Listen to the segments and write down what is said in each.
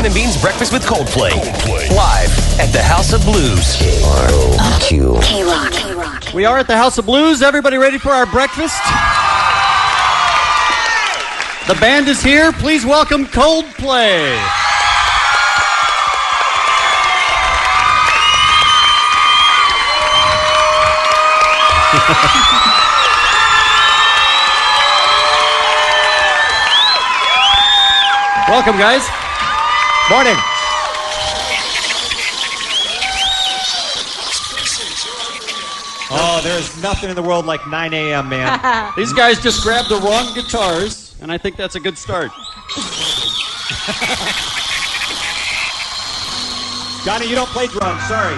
Wine and Beans Breakfast with Coldplay. Live at the House of Blues. KROQ. KROQ. We are at the House of Blues. Everybody ready for our breakfast? The band is here. Please welcome Coldplay. Welcome, guys. Morning. Oh, there's nothing in the world like 9 a.m., man. These guys just grabbed the wrong guitars, and I think that's a good start. Johnny, you don't play drums. Sorry.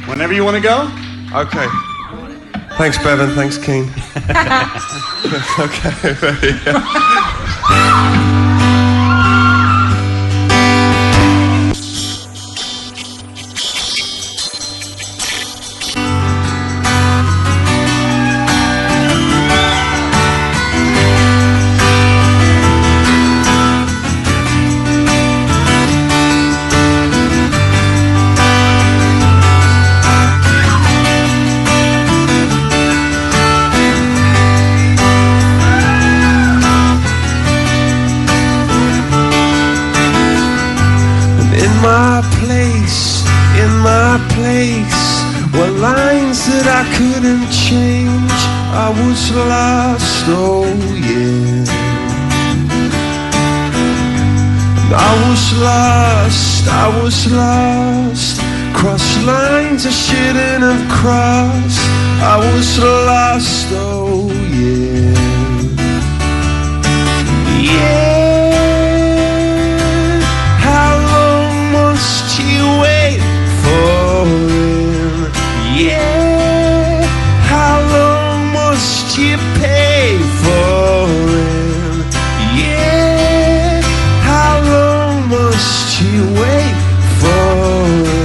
Whenever you want to go. Okay. Thanks, Bevan. Thanks, Keen. Okay, ready? In my place were lines that I couldn't change. I was lost, oh yeah. I was lost. Crossed lines I shouldn't have crossed. I was lost, oh yeah. Yeah. Wait for him, yeah. How long must you pay for him, yeah. How long must you wait for him?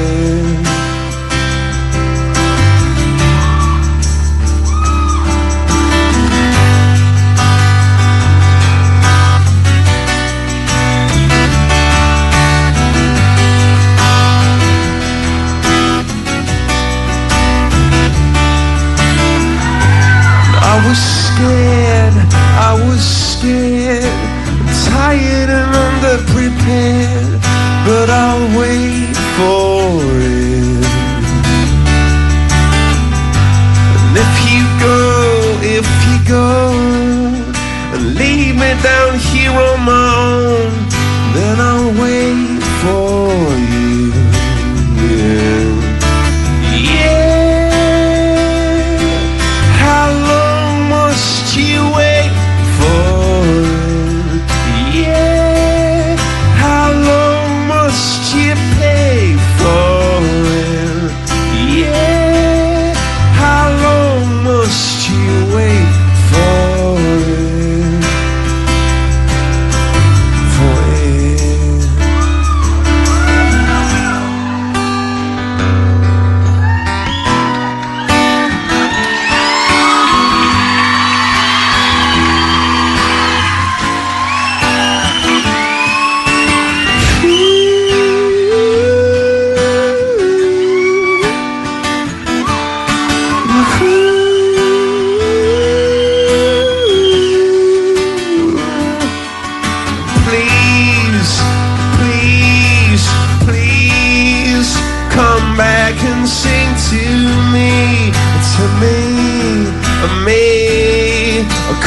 I was scared, tired and underprepared, but I'll wait for it. And if you go and leave me down here on my own, then I'll wait for you, yeah. You wait for it, yeah. How long must you pay for it, yeah. How long must you wait for it, for it?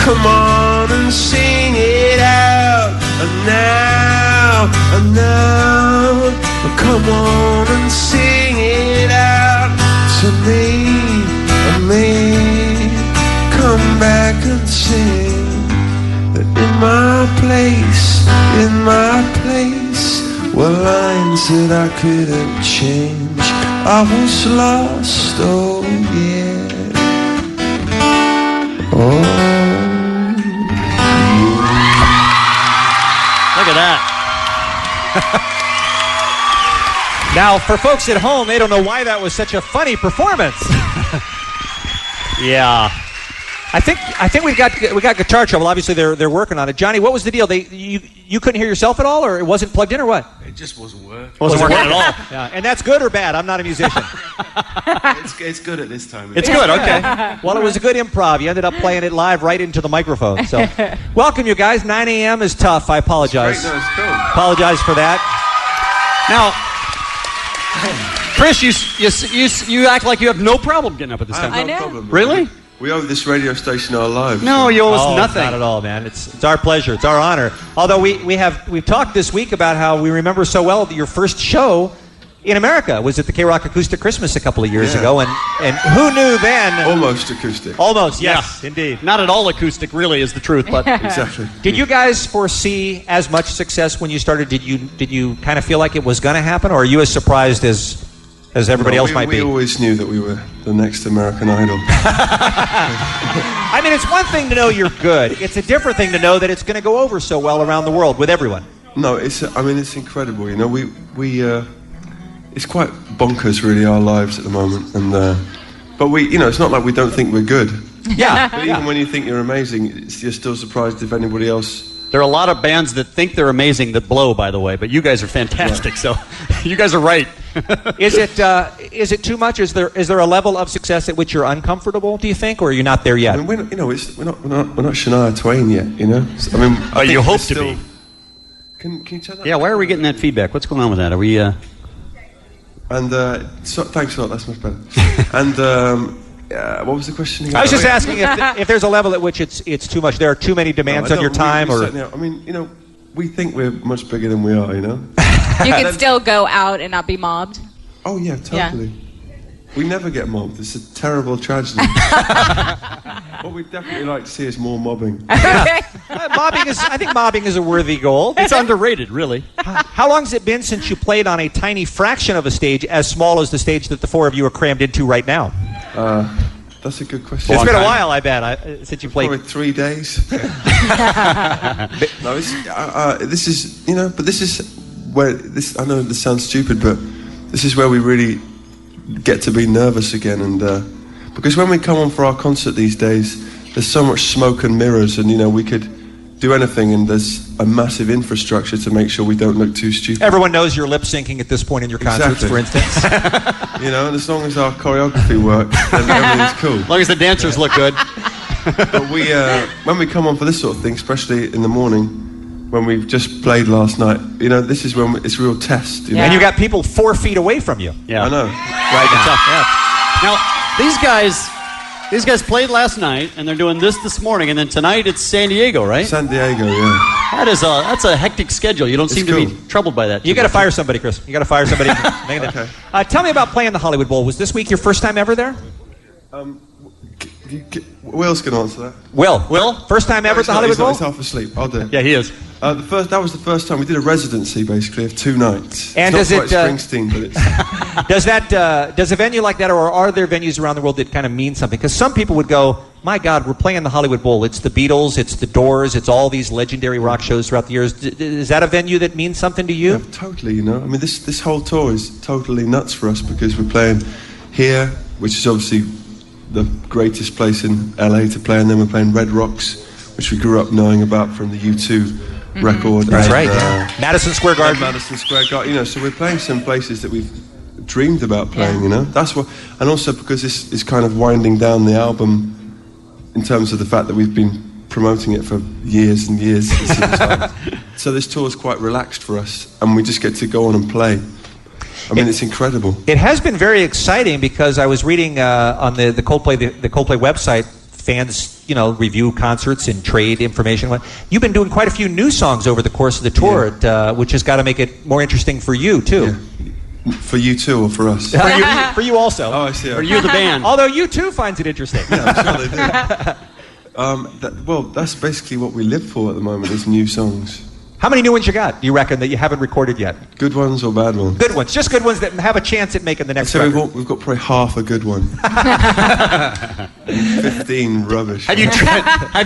Come on and sing it out. And now, come on and sing it out to me. Come back and sing that in my place were lines that I couldn't change. I was lost, oh yeah. Oh. Look at that. Now, for folks at home, they don't know why that was such a funny performance. Yeah. I think we got guitar trouble. Obviously, they're working on it. Johnny, what was the deal? You couldn't hear yourself at all, or it wasn't plugged in, or what? It just wasn't working. Wasn't working at all. Yeah, and that's good or bad? I'm not a musician. It's good at this time. It's good. Okay. Well, it was a good improv. You ended up playing it live right into the microphone. So, welcome, you guys. 9 a.m. is tough. I apologize. It's great. No, it's cool. Apologize for that. Now, Chris, you act like you have no problem getting up at this time. I have no problem. Really? We owe this radio station our lives. No, you owe us nothing. Not at all, man. It's our pleasure. It's our honor. Although we've talked this week about how we remember so well that your first show in America was at the KROQ Acoustic Christmas a couple of years ago, and who knew then? Almost acoustic. Almost, yes, indeed. Not at all acoustic, really, is the truth. But Exactly. Did you guys foresee as much success when you started? Did you kind of feel like it was going to happen, or are you as surprised as everybody else might be? We always knew that we were the next American Idol. I mean, it's one thing to know you're good. It's a different thing to know that it's going to go over so well around the world with everyone. No, it's incredible. You know, we it's quite bonkers, really, our lives at the moment. And but it's not like we don't think we're good. Yeah. But even when you think you're amazing, you're still surprised if anybody else. there are a lot of bands that think they're amazing that blow, by the way, but you guys are fantastic, so you guys are right. Is it too much? Is there a level of success at which you're uncomfortable, do you think, or are you not there yet? I mean, we're not Shania Twain yet, you know. I mean, you hope to be. Can you turn that? Yeah, why are we getting that feedback? What's going on with that? Are we? And thanks a lot. That's much better. And what was the question again? I was just asking if there's a level at which it's too much. There are too many demands on your time, or I mean, we think we're much bigger than we are, you know. You can still go out and not be mobbed. Oh yeah, totally. Yeah. We never get mobbed. It's a terrible tragedy. What we'd definitely like to see is more mobbing. I think mobbing is a worthy goal. It's underrated, really. How long has it been since you played on a tiny fraction of a stage as small as the stage that the four of you are crammed into right now? That's a good question. It's been a while, I bet, since you played. Probably 3 days. No, this is, but this is where this. I know this sounds stupid, but this is where we really get to be nervous again, and because when we come on for our concert these days, there's so much smoke and mirrors, and we could do anything, and there's a massive infrastructure to make sure we don't look too stupid. Everyone knows you're lip syncing at this point in your concerts, for instance. And as long as our choreography works, then everything's cool. As long as the dancers look good. But when we come on for this sort of thing, especially in the morning, when we've just played last night, this is when it's a real test. And you got people 4 feet away from you. Yeah, I know. Right now. Now these guys played last night, and they're doing this morning, and then tonight it's San Diego, right? San Diego, yeah. That's a hectic schedule. You don't seem to be troubled by that. You got to fire somebody, Chris. You got to fire somebody. Okay. Tell me about playing the Hollywood Bowl. Was this week your first time ever there? Will's going to answer that. Will? First time ever at the Hollywood Bowl? He's half asleep. I'll do it. Yeah, he is. That was the first time we did a residency, basically, of 2 nights. And it's does not quite Springsteen, but it's... does a venue like that, or are there venues around the world that kind of mean something? Because some people would go, my God, we're playing the Hollywood Bowl. It's the Beatles, it's the Doors, it's all these legendary rock shows throughout the years. Is that a venue that means something to you? Yeah, totally, I mean, this whole tour is totally nuts for us, because we're playing here, which is obviously the greatest place in LA to play, and then we're playing Red Rocks, which we grew up knowing about from the U2 record. That's right. Madison Square Garden. Madison Square Garden. So we're playing some places that we've dreamed about playing. That's what, and also because this is kind of winding down the album in terms of the fact that we've been promoting it for years and years. It seems like. So this tour is quite relaxed for us, and we just get to go on and play. I mean, it's incredible. It has been very exciting, because I was reading on the Coldplay website, fans, review concerts and trade information. You've been doing quite a few new songs over the course of the tour, which has got to make it more interesting for you, too. Yeah. For you, too, or for us? For you also. Oh, I see. For you, the band. Although you, too, finds it interesting. Yeah, I'm sure they do. That's basically what we live for at the moment, is new songs. How many new ones you got, do you reckon, that you haven't recorded yet? Good ones or bad ones? Good ones. Just good ones that have a chance at making the next so record. we've got probably half a good one. 15 rubbish. Have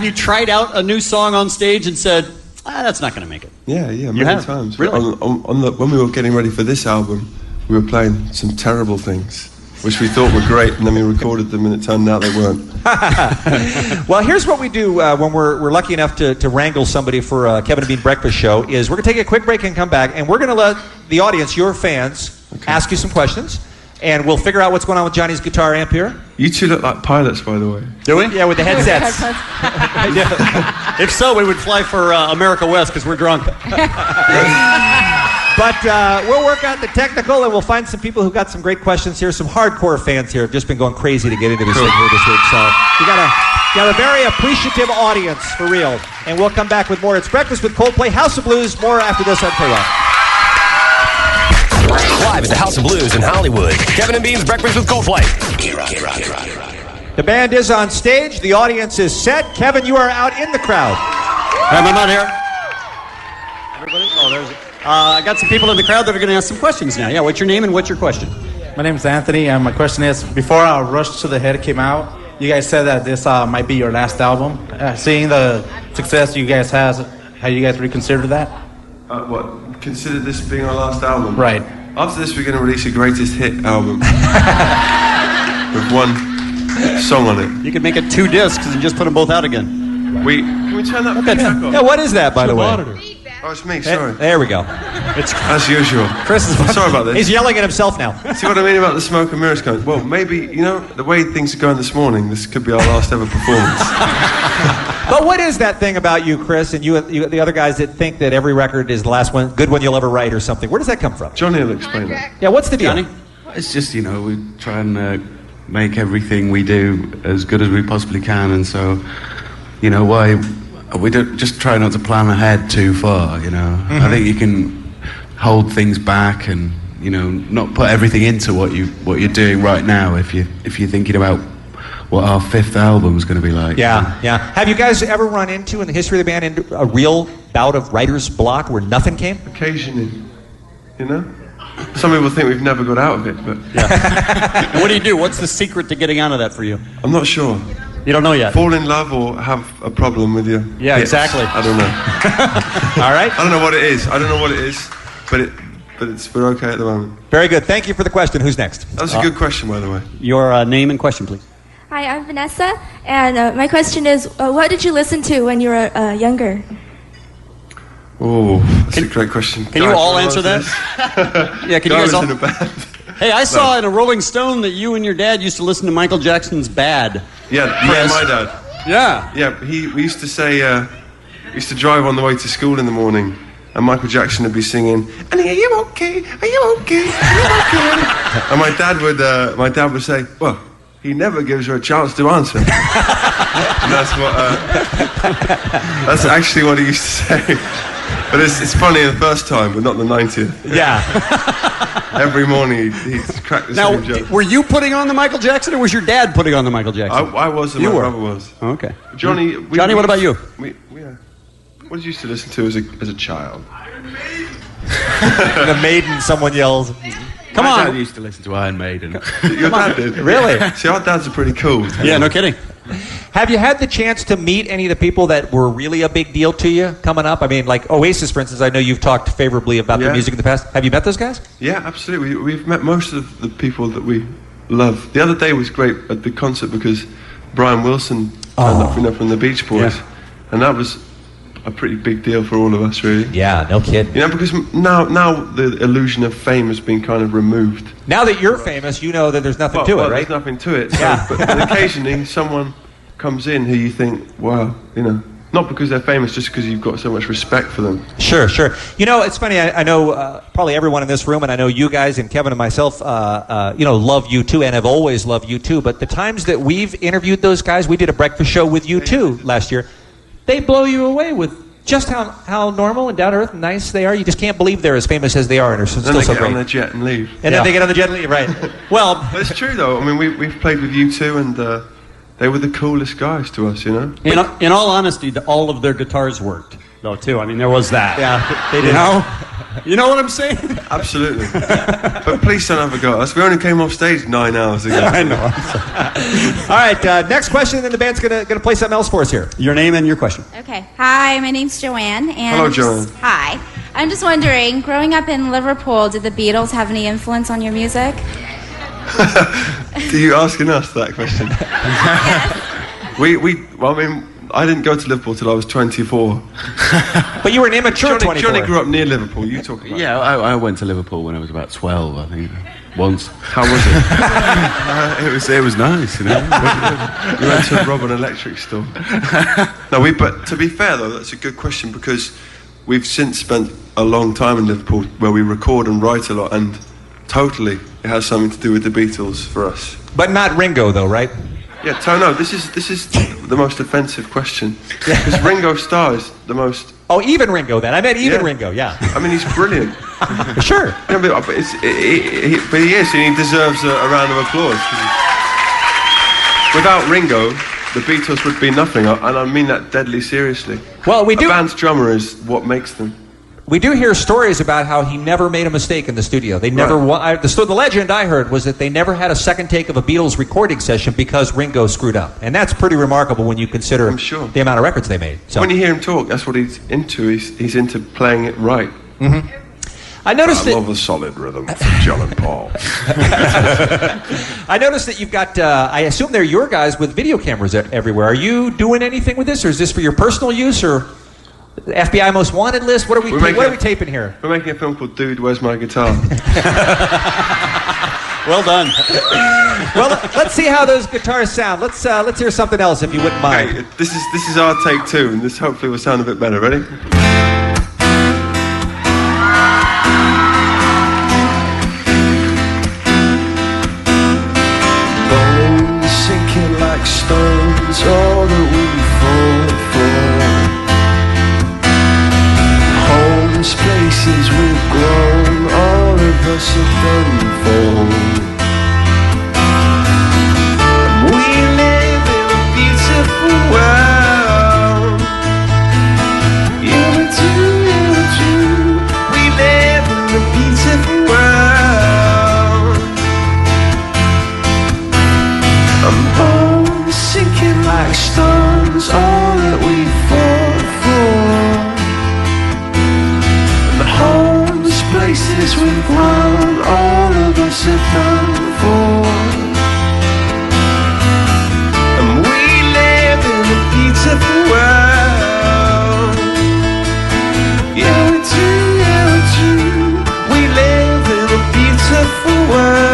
you tried out a new song on stage and said, that's not going to make it? Yeah, many times. Really? When we were getting ready for this album, we were playing some terrible things. which we thought were great, and then we recorded them, and it turned out they weren't. Well, here's what we do when we're lucky enough to wrangle somebody for a Kevin and Bean breakfast show, is we're going to take a quick break and come back, and we're going to let the audience, your fans, ask you some questions, and we'll figure out what's going on with Johnny's guitar amp here. You two look like pilots, by the way. Do we? Yeah, with the headsets. If so, we would fly for America West because we're drunk. But we'll work out the technical, and we'll find some people who got some great questions here. Some hardcore fans here have just been going crazy to get into this thing here this week. So you got a very appreciative audience, for real. And we'll come back with more. It's Breakfast with Coldplay, House of Blues. More after this on KROQ. Live at the House of Blues in Hollywood. Kevin and Bean's Breakfast with Coldplay. The band is on stage. The audience is set. Kevin, you are out in the crowd. Am I not here? Everybody? Oh, there's it. I got some people in the crowd that are going to ask some questions now. Yeah, what's your name and what's your question? My name is Anthony, and my question is, before Rush to the Head came out, you guys said that this might be your last album. Seeing the success you guys have you guys reconsidered that? What? Consider this being our last album? Right. After this, we're going to release a greatest hit album with one song on it. You could make it 2 discs and just put them both out again. Can we turn that track off? Yeah, what is that, by the way? Oh, it's me, sorry. There we go. It's As usual. Chris is Sorry about this. He's yelling at himself now. See what I mean about the smoke and mirrors going? Well, maybe, the way things are going this morning, this could be our last ever performance. But what is that thing about you, Chris, and you the other guys that think that every record is the last one, good one you'll ever write or something? Where does that come from? Johnny will explain that. Yeah, what's the deal? Johnny? It's just, we try and make everything we do as good as we possibly can, and so, why we don't just try not to plan ahead too far, I think you can hold things back and, not put everything into what you're doing right now if you're thinking about what our 5th album is going to be like. Yeah. Have you guys ever run into, in the history of the band, a real bout of writer's block where nothing came? Occasionally, Some people think we've never got out of it, but And what do you do? What's the secret to getting out of that for you? I'm not sure. You don't know yet. Fall in love or have a problem with you. Yeah, exactly. I don't know. All right. I don't know what it is. But we're okay at the moment. Very good. Thank you for the question. Who's next? That was a good question, by the way. Your name and question, please. Hi, I'm Vanessa, and my question is, what did you listen to when you were younger? Oh, that's a great question. Can you all answer that? Yeah, can you guys all? in a band. Hey, I saw in a Rolling Stone that you and your dad used to listen to Michael Jackson's Bad. Yeah, Yes. my dad. Yeah. Yeah, we used to say, we used to drive on the way to school in the morning, and Michael Jackson would be singing, "And are you okay? Are you okay? Are you okay?" And my dad would say, "Well, he never gives her a chance to answer." And that's actually what he used to say. But it's funny the first time, but not the 90th. Yeah. Every morning he'd crack the Now, same joke. were you putting on the Michael Jackson, or was your dad putting on the Michael Jackson? I was and You my were? brother was. Okay. Johnny, what about you? What did you used to listen to as a child? The Maiden, someone yells. Come My on. dad used to listen to Iron Maiden. Your dad did? Really? See, our dads are pretty cool. Yeah, no kidding. Have you had the chance to meet any of the people that were really a big deal to you coming up? I mean, like Oasis, for instance. I know you've talked favorably about their Yeah. music in the past. Have you met those guys? Yeah, absolutely. We've met most of the people that we love. The other day was great at the concert because Brian Wilson turned up, from the Beach Boys. Yeah. And that was a pretty big deal for all of us, really. Yeah, no kidding. Because now the illusion of fame has been kind of removed. Now that you're famous, you know that there's nothing to it, right? There's nothing to it. So, Yeah. but occasionally someone comes in who you think, wow, not because they're famous, just because you've got so much respect for them. Sure. It's funny. I know probably everyone in this room, and I know you guys and Kevin and myself, love U2 and have always loved U2. But the times that we've interviewed those guys, we did a breakfast show with U2 last year. They blow you away with just how normal and down to earth and nice they are. You just can't believe they're as famous as they are and are still Then they so get great. on their jet and leave. And then they get on the jet and leave, right? Well, But it's true though. I mean, we've played with U2 and they were the coolest guys to us, In all honesty, all of their guitars worked, though, too. I mean, there was that. yeah, they did. You know what I'm saying? Absolutely. But please don't have a go at us. We only came off stage 9 hours ago. I know. All right, next question, and then the band's gonna play something else for us here. Your name and your question. Okay. Hi, my name's Joanne. And Hello, Joanne. Hi. I'm just wondering, growing up in Liverpool, did the Beatles have any influence on your music? Do you asking us that question? Well, I mean, I didn't go to Liverpool till I was 24. But you were an immature 24. Johnny grew up near Liverpool. You talk about Yeah, I went to Liverpool when I was about 12, I think. Once. How was it? It was nice, you know. You went to rob an electric store. No, but to be fair though, that's a good question because we've since spent a long time in Liverpool where we record and write a lot, and totally it has something to do with the Beatles for us. But not Ringo, though, right? Yeah, no, this is the most offensive question because Ringo Starr is the most. Oh, even Ringo then. I meant even Ringo, yeah. I mean, he's brilliant. Sure. Yeah, but he is, and he deserves a round of applause. Without Ringo, the Beatles would be nothing, and I mean that deadly seriously. Well, a band's drummer is what makes them. We do hear stories about how he never made a mistake in the studio. They never. The legend I heard was that they never had a second take of a Beatles recording session because Ringo screwed up, and that's pretty remarkable when you consider the amount of records they made. So. When you hear him talk, that's what he's into. He's into playing it right. Mm-hmm. I noticed I love a solid rhythm from John and Paul. I noticed that you've got. I assume they're your guys with video cameras everywhere. Are you doing anything with this, or is this for your personal use, or? FBI Most Wanted list? What are we taping here? We're making a film called Dude, Where's My Guitar? Well done. Well, let's see how those guitars sound. Let's hear something else if you wouldn't mind. Okay, this is our take 2, and this hopefully will sound a bit better. Ready? Bones sinking like stones, all that we fall for. Places we've grown, all of us have done for. We live in a beautiful world. Yeah, we do. We live in a beautiful world. And bones sinking like stones, all that we fought for. Places we've grown, all of us have done for. And we live in a beautiful world. Yeah, we do. We live in a beautiful world.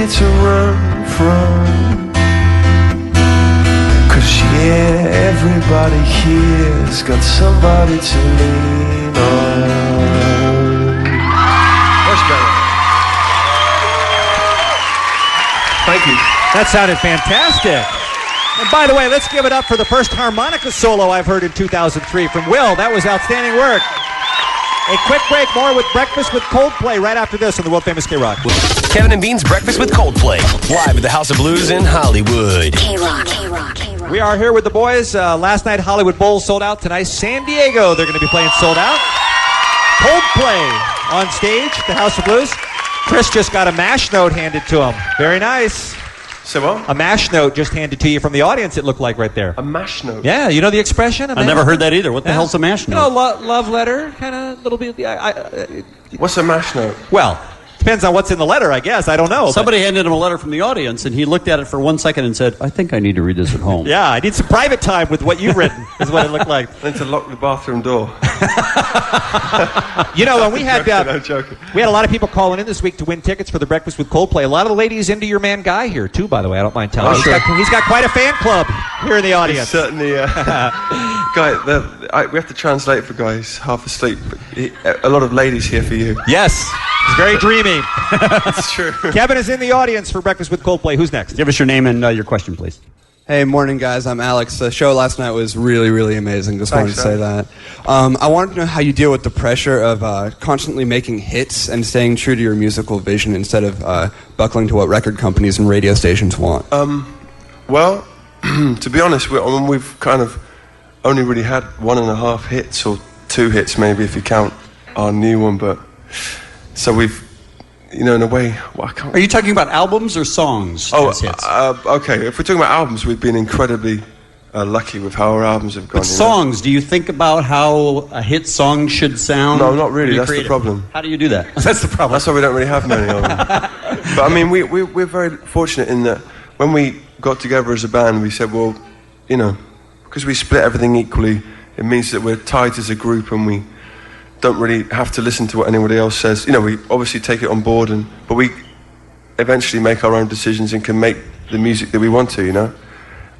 To run from, 'cause yeah, everybody here's got somebody to lean on. Much better. Thank you. That sounded fantastic. And by the way, let's give it up for the first harmonica solo I've heard in 2003 from Will. That was outstanding work. A quick break, more with Breakfast with Coldplay right after this on the world-famous KROQ. Kevin and Bean's Breakfast with Coldplay, live at the House of Blues in Hollywood. KROQ. We are here with the boys. Last night, Hollywood Bowl sold out. Tonight, San Diego. They're going to be playing sold out. Coldplay on stage, the House of Blues. Chris just got a MASH note handed to him. Very nice. So what? A MASH note just handed to you from the audience, it looked like right there. A MASH note? Yeah, you know the expression? I never heard that either. What the hell's a MASH note? You know, love letter, kind of little bit. What's a MASH note? Well, Depends on what's in the letter, I guess. I don't know. Somebody handed him a letter from the audience, and he looked at it for 1 second and said, I think I need to read this at home. Yeah, I need some private time with what you've written, is what it looked like. Then to lock the bathroom door. You know, and we had I'm joking. we had a lot of people calling in this week to win tickets for the Breakfast with Coldplay. A lot of the ladies into your man Guy here, too, by the way. I don't mind telling you. sure. He's got quite a fan club here in the audience. Certainly, Guy, we have to translate for Guy's half asleep. A lot of ladies here for you. Yes. He's very dreamy. It's true. Kevin is in the audience for Breakfast with Coldplay. Who's next? Give us your name and your question, please. Hey, morning, guys. I'm Alex. The show last night was really, really amazing. Just wanted to say that. I wanted to know how you deal with the pressure of constantly making hits and staying true to your musical vision instead of buckling to what record companies and radio stations want. Well, to be honest, we've kind of only really had 1.5 hits, or 2 hits maybe if you count our new one, but so we've, in a way, well, I can't. Are you talking about albums or songs? Okay. If we're talking about albums, we've been incredibly lucky with how our albums have gone. But songs, do you think about how a hit song should sound? No, not really. That's the problem. How do you do that? That's the problem. That's why we don't really have many of them. But I mean, we're very fortunate in that when we got together as a band, we said, well, because we split everything equally, it means that we're tight as a group and we don't really have to listen to what anybody else says. We obviously take it on board, but we eventually make our own decisions and can make the music that we want to,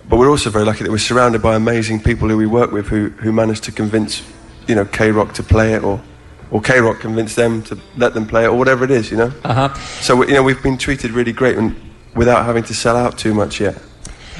But we're also very lucky that we're surrounded by amazing people who we work with who manage to convince, KROQ to play it, or KROQ convince them to let them play it, or whatever it is, Uh-huh. So, we've been treated really great without having to sell out too much yet.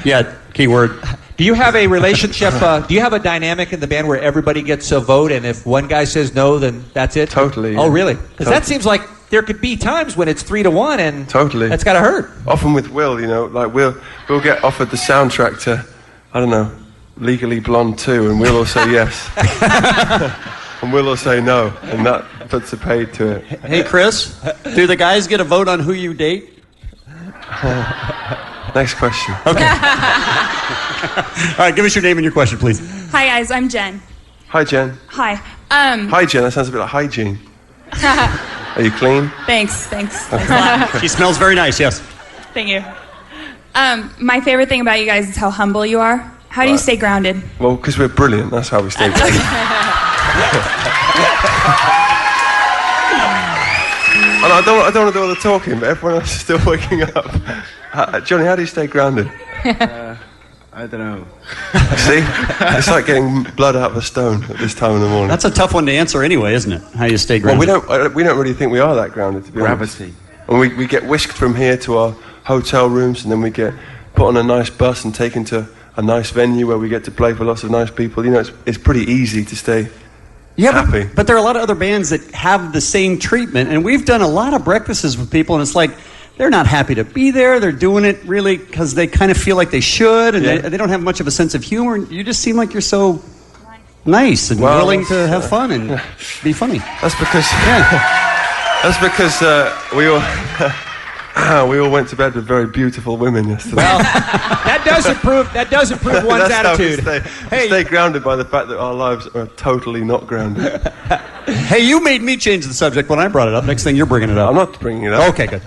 Yeah, keyword. Do you have a relationship, do you have a dynamic in the band where everybody gets a vote, and if one guy says no, then that's it? Totally. Yeah. Oh, really? Because that seems like there could be times when it's 3-1, and totally, that's got to hurt. Often with Will, like we'll get offered the soundtrack to, I don't know, Legally Blonde 2, and we'll all say yes. And we'll all say no, and that puts a paid to it. Hey, Chris, do the guys get a vote on who you date? Next question. Okay. All right, give us your name and your question, please. Hi, guys. I'm Jen. Hi, Jen. Hi. Hi, Jen. That sounds a bit like hygiene. Are you clean? Thanks a lot. She smells very nice, yes. Thank you. My favorite thing about you guys is how humble you are. How do you stay grounded? Well, because we're brilliant. That's how we stay grounded. And I don't want to do all the talking, but everyone else is still waking up. Johnny, how do you stay grounded? I don't know. See? It's like getting blood out of a stone at this time in the morning. That's a tough one to answer anyway, isn't it? How you stay grounded? Well, we don't really think we are that grounded, to be honest. Gravity. And we get whisked from here to our hotel rooms, and then we get put on a nice bus and taken to a nice venue where we get to play for lots of nice people. It's pretty easy to stay happy. But there are a lot of other bands that have the same treatment, and we've done a lot of breakfasts with people, and it's like they're not happy to be there. They're doing it really because they kind of feel like they should, and they don't have much of a sense of humor. You just seem like you're so nice and willing to have fun and be funny. That's because we all went to bed with very beautiful women yesterday. Well, that does improve one's attitude. Stay grounded by the fact that our lives are totally not grounded. Hey, you made me change the subject when I brought it up. Next thing you're bringing it up. I'm not bringing it up. Okay, good.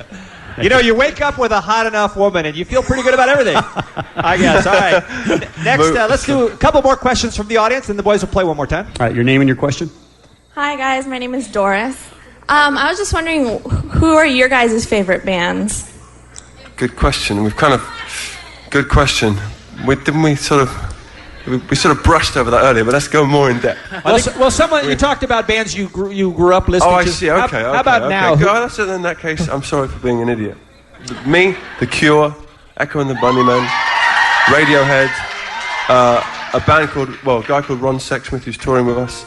You wake up with a hot enough woman, and you feel pretty good about everything, I guess. All right. Next, let's do a couple more questions from the audience, and the boys will play one more time. All right, your name and your question? Hi, guys. My name is Doris. I was just wondering, who are your guys' favorite bands? Good question. Good question. We sort of brushed over that earlier, but let's go more in depth. You talked about bands you grew up listening to. Oh, I see. Okay. How about now? So in that case, I'm sorry for being an idiot. Me, The Cure, Echo and the Bunnymen, Radiohead, a guy called Ron Sexsmith who's touring with us.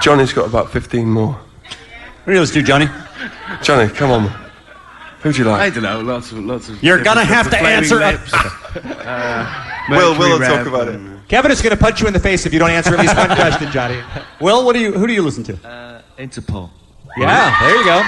Johnny's got about 15 more. What do you do, Johnny? Johnny, come on. Who'd you like? I don't know. Lots of. You're gonna have to answer. Will will talk about it. Kevin is going to punch you in the face if you don't answer at least one question, Johnny. Will, who do you listen to? Interpol. Yeah, there you go.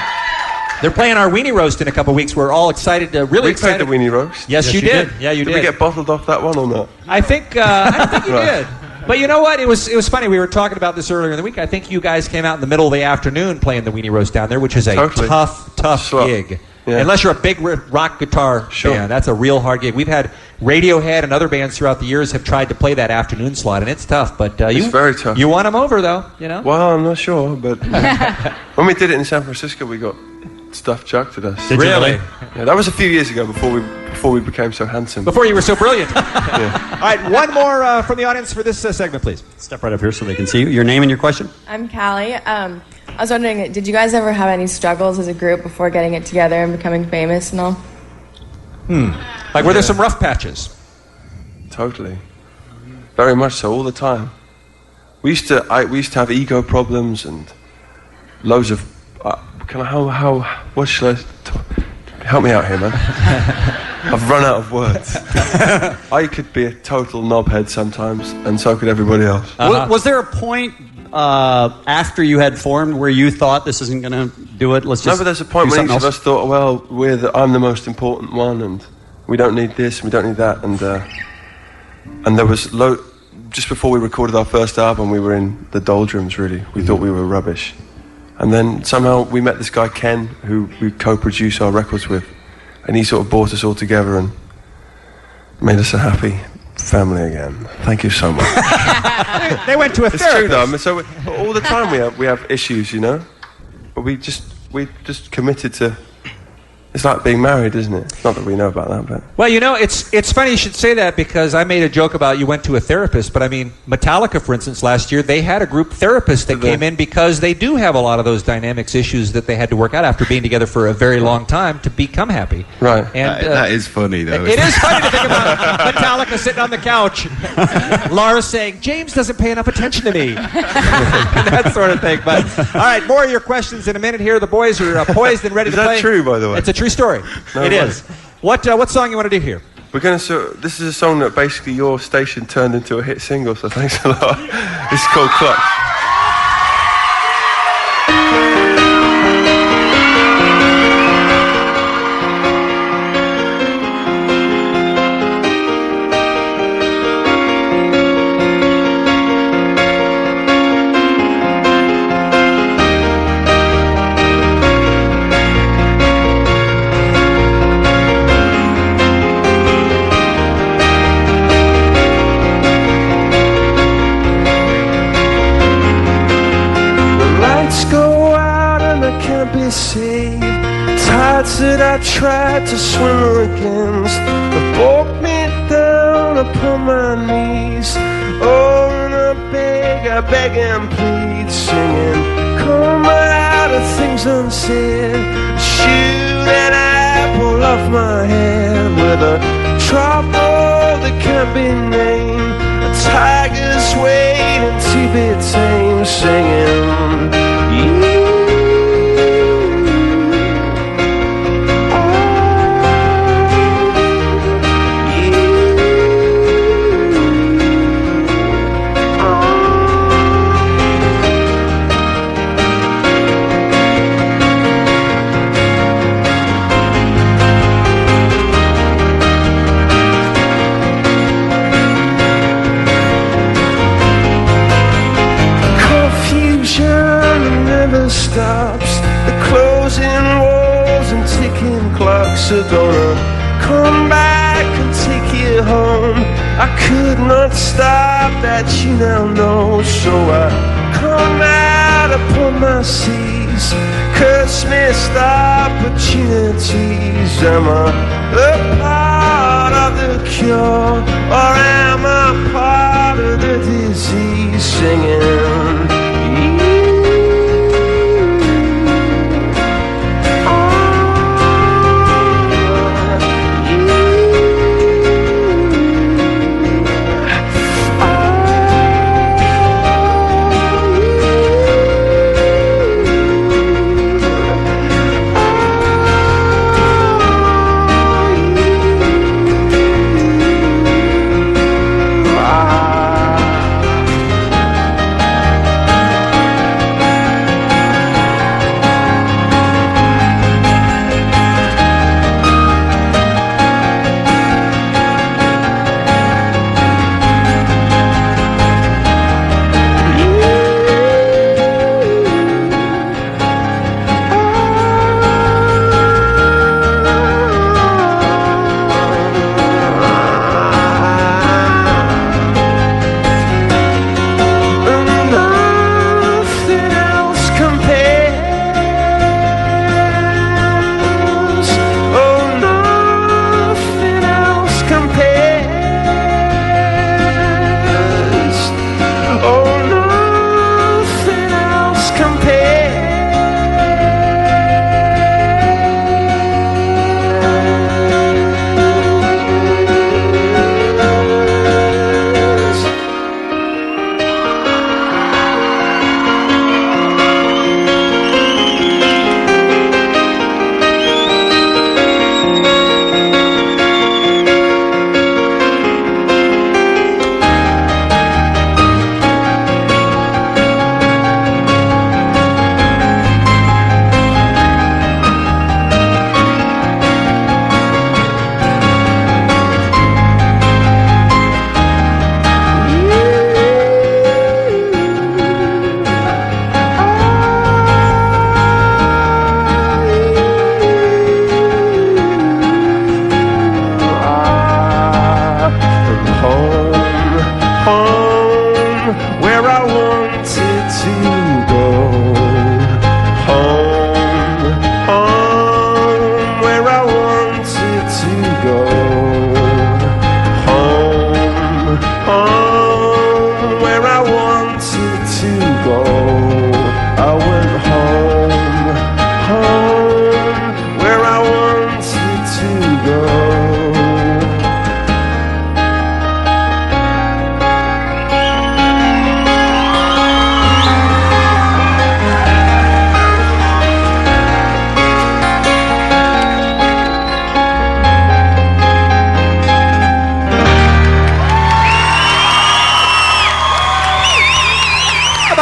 They're playing our Weenie Roast in a couple weeks. We're all excited. We played the Weenie Roast. Yes, you did. Yeah, you did. Did we get bottled off that one or not? I think you did. But you know what? It was funny. We were talking about this earlier in the week. I think you guys came out in the middle of the afternoon playing the Weenie Roast down there, which is a tough gig. Yeah. Unless you're a big rock guitar fan. That's a real hard gig. We've had Radiohead and other bands throughout the years have tried to play that afternoon slot, and it's tough. But it's very tough. You won them over, though, you know? Well, I'm not sure, but when we did it in San Francisco, we got stuff chucked at us. Did you really? Yeah, that was a few years ago before we became so handsome. Before you were so brilliant. Yeah. All right, one more from the audience for this segment, please. Step right up here so they can see you. Your name and your question? I'm Callie. I was wondering, did you guys ever have any struggles as a group before getting it together and becoming famous and all? Like, were there some rough patches? Totally. Very much so, all the time. We used to have ego problems and loads of... what should I... Help me out here, man. I've run out of words. I could be a total knobhead sometimes, and so could everybody else. Was there a point after you had formed where you thought this isn't going to do it? Let's just. No, but there's a point when each of us thought, well, I'm the most important one, and we don't need this, we don't need that, and there was just before we recorded our first album, we were in the doldrums. Really, we thought we were rubbish, and then somehow we met this guy Ken, who we co-produce our records with, and he sort of brought us all together and made us a happy family again. Thank you so much. They went to a therapist. It's true, though. I mean, so all the time we have issues, you know. But we just committed to. It's like being married, isn't it? Not that we know about that, but... Well, you know, it's funny you should say that because I made a joke about you went to a therapist, but I mean, Metallica, for instance, last year, they had a group therapist that came in because they do have a lot of those dynamics issues that they had to work out after being together for a very long time to become happy. Right. And that is funny, though. It is funny to think about Metallica sitting on the couch, Lars saying, James doesn't pay enough attention to me. That sort of thing. But, all right, more of your questions in a minute here. The boys are poised and ready to play. Is that true, by the way? It's a true story. No it way. is. What song you want to do here? We're going to... this is a song that basically your station turned into a hit single, so thanks a lot. It's called Clutch. Saved. Tides that I tried to swim against have brought me down upon my knees. Oh, and I beg and plead, singing, come out of things unsaid. Shoot an apple off my head with a trouble that can't be named. A tiger's waiting to be tamed, singing, stops. The closing walls and ticking clocks are gonna come back and take you home. I could not stop that, you now know. So I come out upon my seas, curse missed opportunities. Am I a part of the cure, or am I part of the disease? Singing,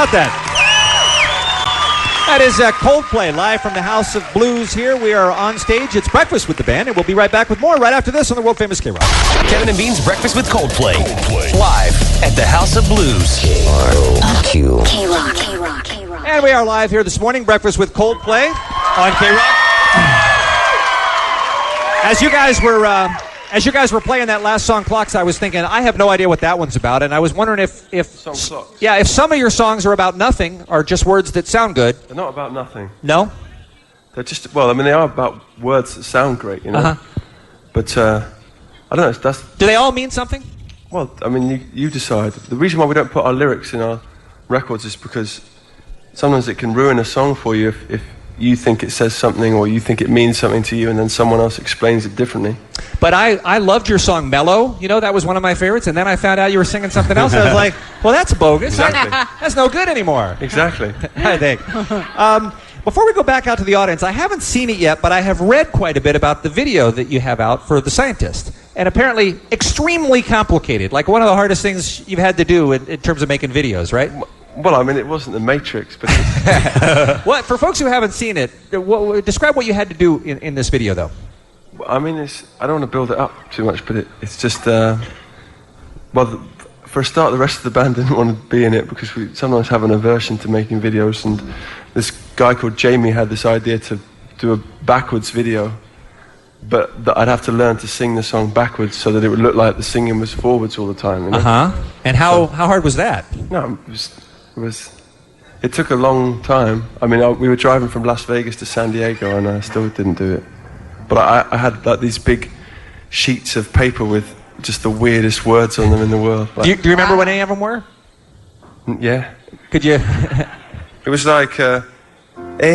about that? That is Coldplay, live from the House of Blues here. We are on stage. It's Breakfast with the Band, and we'll be right back with more right after this on the world-famous KROQ. Kevin and Bean's Breakfast with Coldplay. Live at the House of Blues. KROQ. KROQ. And we are live here this morning, Breakfast with Coldplay on KROQ. As you guys were playing that last song, Clocks, I was thinking, I have no idea what that one's about, and I was wondering if some of your songs are about nothing, or just words that sound good. They're not about nothing. No? They're just, well, I mean, they are about words that sound great, you know? Uh-huh. But, I don't know, do they all mean something? Well, I mean, you decide. The reason why we don't put our lyrics in our records is because sometimes it can ruin a song for you if you think it says something or you think it means something to you and then someone else explains it differently. But I loved your song Mellow. You know, that was one of my favorites. And then I found out you were singing something else. And I was like, well, that's bogus. Exactly. That's no good anymore. Exactly. I think. Before we go back out to the audience, I haven't seen it yet, but I have read quite a bit about the video that you have out for The Scientist. And apparently extremely complicated. Like one of the hardest things you've had to do in terms of making videos, right? Well, I mean, it wasn't The Matrix, but... What, for folks who haven't seen it, describe what you had to do in this video, though. I mean, I don't want to build it up too much, but it's just... well, for a start, the rest of the band didn't want to be in it because we sometimes have an aversion to making videos, and this guy called Jamie had this idea to do a backwards video, but that I'd have to learn to sing the song backwards so that it would look like the singing was forwards all the time. You know? Uh-huh. And how hard was that? No, it took a long time. I mean, we were driving from Las Vegas to San Diego, and I still didn't do it. But I had like these big sheets of paper with just the weirdest words on them in the world. Like, do you remember what any of them were? Yeah. Could you? It was like, oh my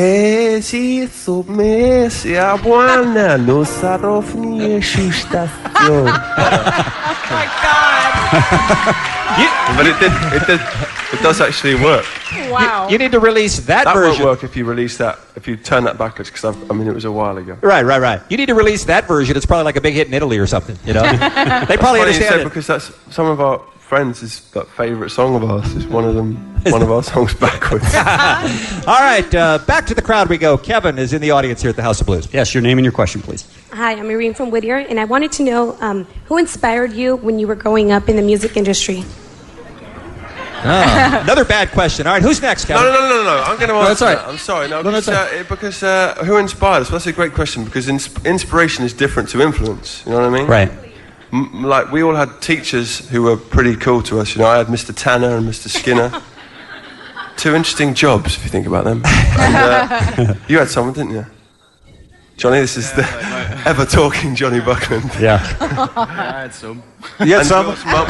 God. But it does actually work. Wow. You need to release that version. That won't work if you release that, if you turn that backwards, because I mean, it was a while ago. Right. You need to release that version. It's probably like a big hit in Italy or something, you know? They probably understand it. Because that's some of our friends' favourite song of ours is one of our songs backwards. All right, back to the crowd we go. Kevin is in the audience here at the House of Blues. Yes, your name and your question, please. Hi, I'm Irene from Whittier, and I wanted to know who inspired you when you were growing up in the music industry? Oh, another bad question. All right, who's next, Kevin? No. I'm going to answer that's right. that. I'm sorry. No, because who inspired us? Well, that's a great question, because inspiration is different to influence. You know what I mean? Right. Like, we all had teachers who were pretty cool to us. You know, I had Mr. Tanner and Mr. Skinner. Two interesting jobs, if you think about them. And, you had someone, didn't you? Johnny, this is the ever-talking Johnny Buckland. Yeah. I had some. You had some?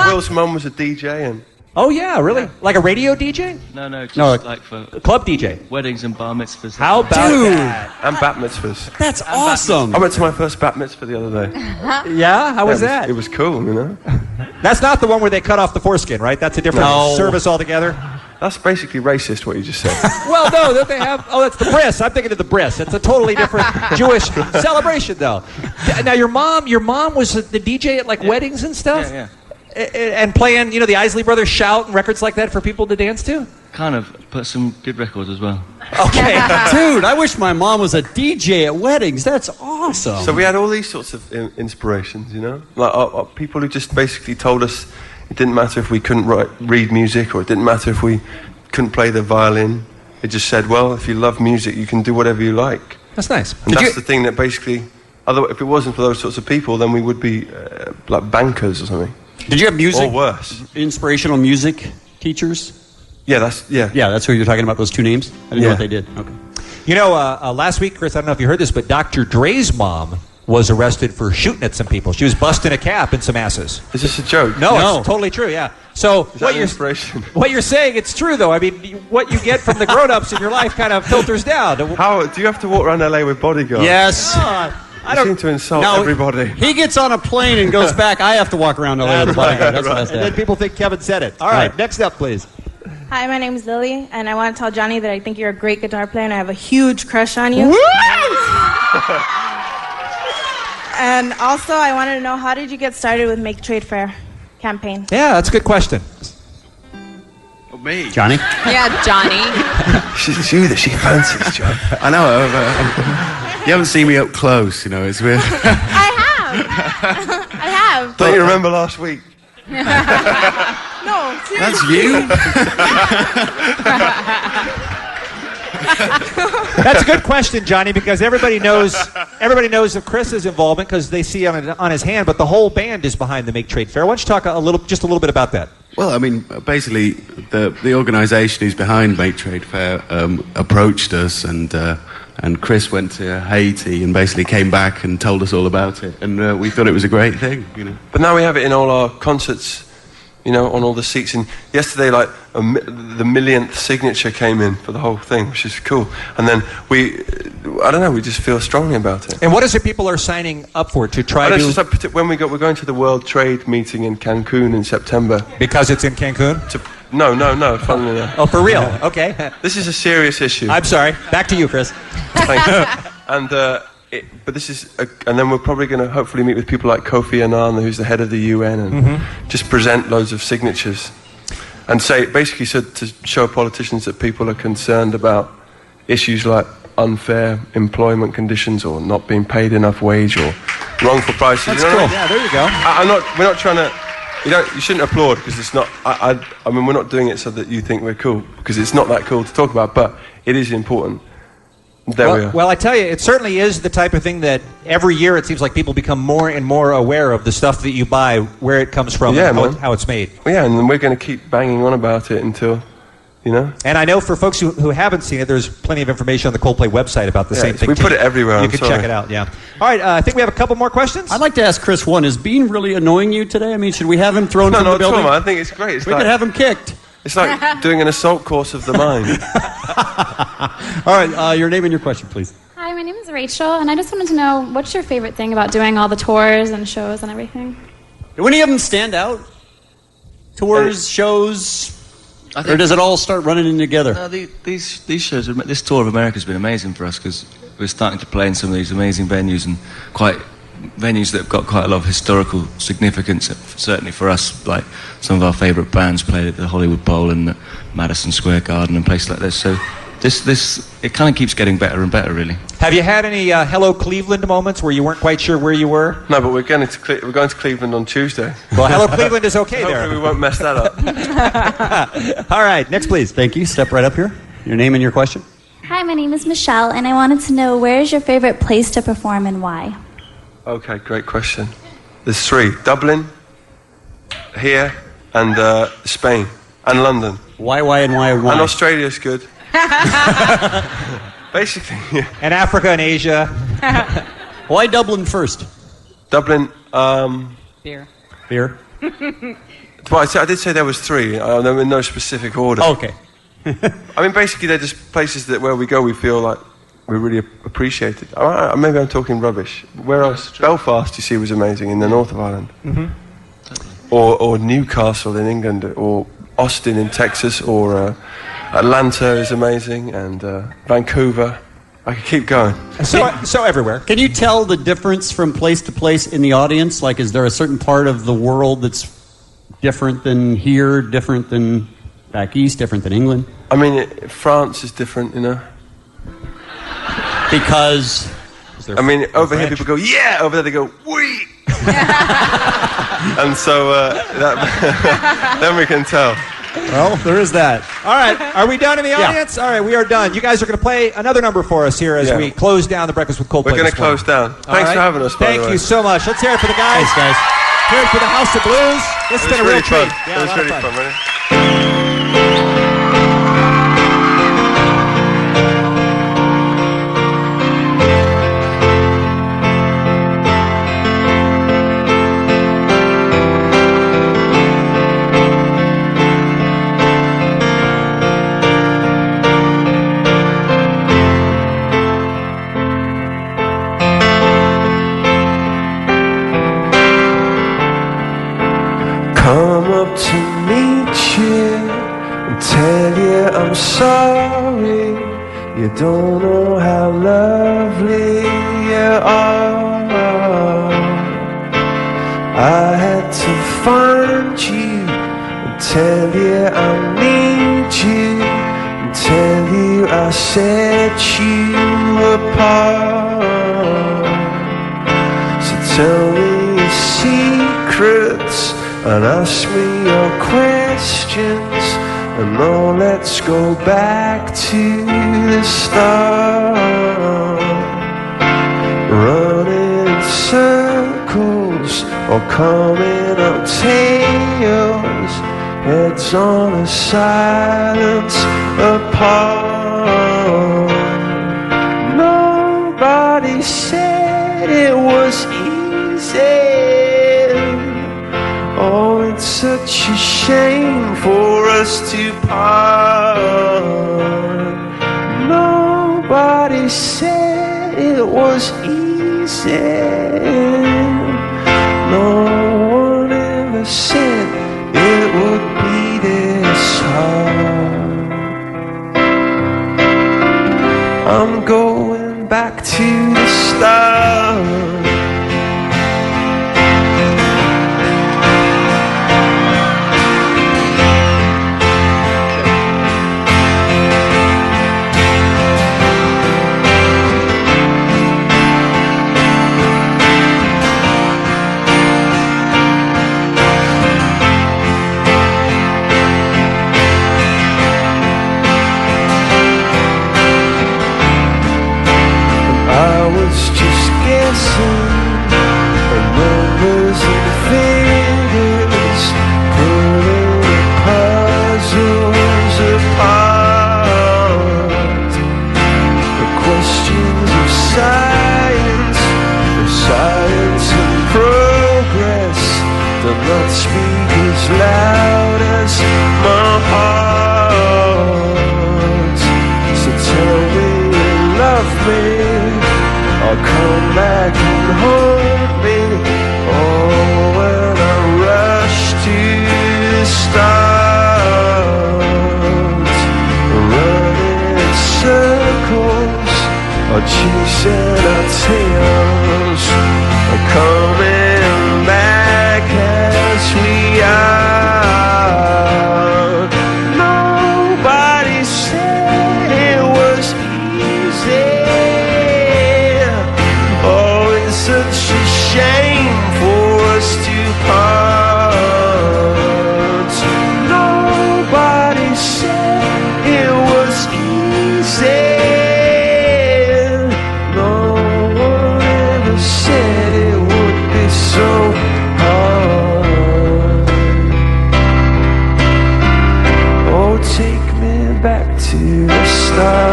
Will's mum was a DJ, and... Oh, yeah, really? Yeah. Like a radio DJ? No, just like for... Club DJ? Weddings and bar mitzvahs. How about that? And bat mitzvahs. That's awesome. I went to my first bat mitzvah the other day. Yeah? How was that? It was cool, you know? That's not the one where they cut off the foreskin, right? That's a different service altogether? That's basically racist, what you just said. Well, no, don't they have... Oh, that's the bris. I'm thinking of the bris. It's a totally different Jewish celebration, though. Now, your mom was the DJ at, like, weddings and stuff? Yeah. And playing, you know, the Isley Brothers Shout and records like that for people to dance to? Kind of, but some good records as well. Okay. Dude, I wish my mom was a DJ at weddings. That's awesome. So we had all these sorts of inspirations, you know? Like people who just basically told us it didn't matter if we couldn't read music, or it didn't matter if we couldn't play the violin. It just said, well, if you love music, you can do whatever you like. That's nice. And that's the thing that basically, if it wasn't for those sorts of people, then we would be like bankers or something. Did you have music? Or worse. Inspirational music teachers? Yeah, that's who you're talking about, those two names? I didn't know what they did. Okay. You know, last week, Chris, I don't know if you heard this, but Dr. Dre's mom was arrested for shooting at some people. She was busting a cap in some asses. Is this a joke? No, it's totally true, yeah. So what you're saying, it's true, though. I mean, what you get from the grown-ups in your life kind of filters down. How do you have to walk around LA with bodyguards? Yes. I seem to insult everybody. He gets on a plane and goes back. I have to walk around LA with a bodyguard. That's right. And then people think Kevin said it. All right, next up, please. Hi, my name is Lily, and I want to tell Johnny that I think you're a great guitar player, and I have a huge crush on you. And also, I wanted to know, how did you get started with Make Trade Fair campaign? Yeah, that's a good question. Me? Johnny? Yeah, Johnny. It's you that she fancies, John. I know. You haven't seen me up close, you know. It's weird. I have. Don't you remember last week? No, seriously. That's you. That's a good question, Johnny, because everybody knows of Chris's involvement because they see on his hand, but the whole band is behind the Make Trade Fair. Why don't you talk a little bit about that? Well, I mean, basically, the organisation who's behind Make Trade Fair approached us, and Chris went to Haiti and basically came back and told us all about it, and we thought it was a great thing, you know. But now we have it in all our concerts, you know, on all the seats. And yesterday, like, the millionth signature came in for the whole thing, which is cool. And then I don't know, we just feel strongly about it. And what is it people are signing up for to try to... It's just like, when we're going to the World Trade meeting in Cancun in September. Because it's in Cancun? No, funnily enough. Oh, for real? Okay. This is a serious issue. I'm sorry. Back to you, Chris. Thanks. And, but this is, and then we're probably going to hopefully meet with people like Kofi Annan, who's the head of the UN, and just present loads of signatures, and basically to show politicians that people are concerned about issues like unfair employment conditions, or not being paid enough wage, or wrongful prices. That's you know cool. what I mean? Yeah, there you go. We're not trying to. You shouldn't applaud because it's not. I mean, we're not doing it so that you think we're cool, because it's not that cool to talk about, but it is important. There we are. Well, I tell you, it certainly is the type of thing that every year it seems like people become more and more aware of the stuff that you buy, where it comes from, and how it's made. Well, yeah, and we're going to keep banging on about it until, you know. And I know for folks who haven't seen it, there's plenty of information on the Coldplay website about the same thing. We put it everywhere. You can check it out, yeah. All right, I think we have a couple more questions. I'd like to ask Chris one. Is Bean really annoying you today? I mean, should we have him thrown from the building? No, I think it's great. We could have him kicked. It's like doing an assault course of the mind. All right, your name and your question, please. Hi, my name is Rachel, and I just wanted to know, what's your favorite thing about doing all the tours and shows and everything? Do any of them stand out? Tours, shows, or does it all start running in together? No, these shows, this tour of America has been amazing for us because we're starting to play in some of these amazing venues, and venues that have got quite a lot of historical significance, certainly for us. Like some of our favourite bands played at the Hollywood Bowl and the Madison Square Garden and places like this. So this it kind of keeps getting better and better, really. Have you had any Hello Cleveland moments where you weren't quite sure where you were? No, but we're going to Cleveland on Tuesday. Well, Hello Cleveland is okay there. Hopefully we won't mess that up. All right, next please. Thank you. Step right up here. Your name and your question. Hi, my name is Michelle, and I wanted to know, where is your favorite place to perform and why? Okay, great question. There's 3. Dublin, here, and Spain, and London. Why, and why? And Australia's good. Basically, yeah. And Africa and Asia. Why Dublin first? Dublin, Beer. Well, I did say there was 3. They're in no specific order. Okay. I mean, basically, they're just places that where we go, we feel like we really appreciate it. Maybe I'm talking rubbish. Where else? Belfast, you see, was amazing in the north of Ireland. Or Newcastle in England, or Austin in Texas, or Atlanta is amazing, and Vancouver. I could keep going. So everywhere. Can you tell the difference from place to place in the audience? Like, is there a certain part of the world that's different than here, different than back east, different than England? I mean, France is different, you know. Because... I mean, over here people go, yeah! Over there they go, wee! And so, then we can tell. Well, there is that. All right, are we done in the audience? All right, we are done. You guys are going to play another number for us here as we close down the Breakfast with Coldplay. We're going to close down. Thanks for having us, by the way. Thank you so much. Let's hear it for the guys. Thanks, guys. Hear it for the House of Blues. This has been a real treat. Yeah, it was really fun, really. Come up to meet you and tell you I'm sorry. You don't know how lovely you are. I had to find you and tell you I need set you apart. So tell me your secrets and ask me your questions, and now let's go back to the start. Running in circles or coming up tails, heads on a silence apart. Nobody said it was easy. Oh, it's such a shame for us to part. Nobody said it was easy. No one ever said it would be this hard. I'm going back to the start. Numbers and figures, pulling the puzzles apart. The questions of science and progress do not speak as loud as my heart. So tell me you love me, I'll come back and hold me. Oh, when I rush to the start, running in circles or chasing our tails, or coming back as we are. Nobody said it was easy. Such a shame for us to part. Nobody said it was easy. No one ever said it would be so hard. Oh, take me back to the start.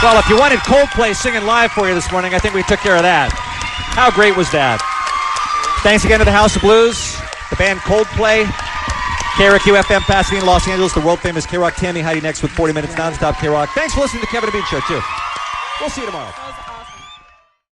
Well, if you wanted Coldplay singing live for you this morning, I think we took care of that. How great was that? Thanks again to the House of Blues, the band Coldplay, KROQ FM, Pasadena, Los Angeles, the world-famous KROQ. Tammy Heidi next with 40 Minutes Nonstop KROQ. Thanks for listening to the Kevin and Bean Show, too. We'll see you tomorrow.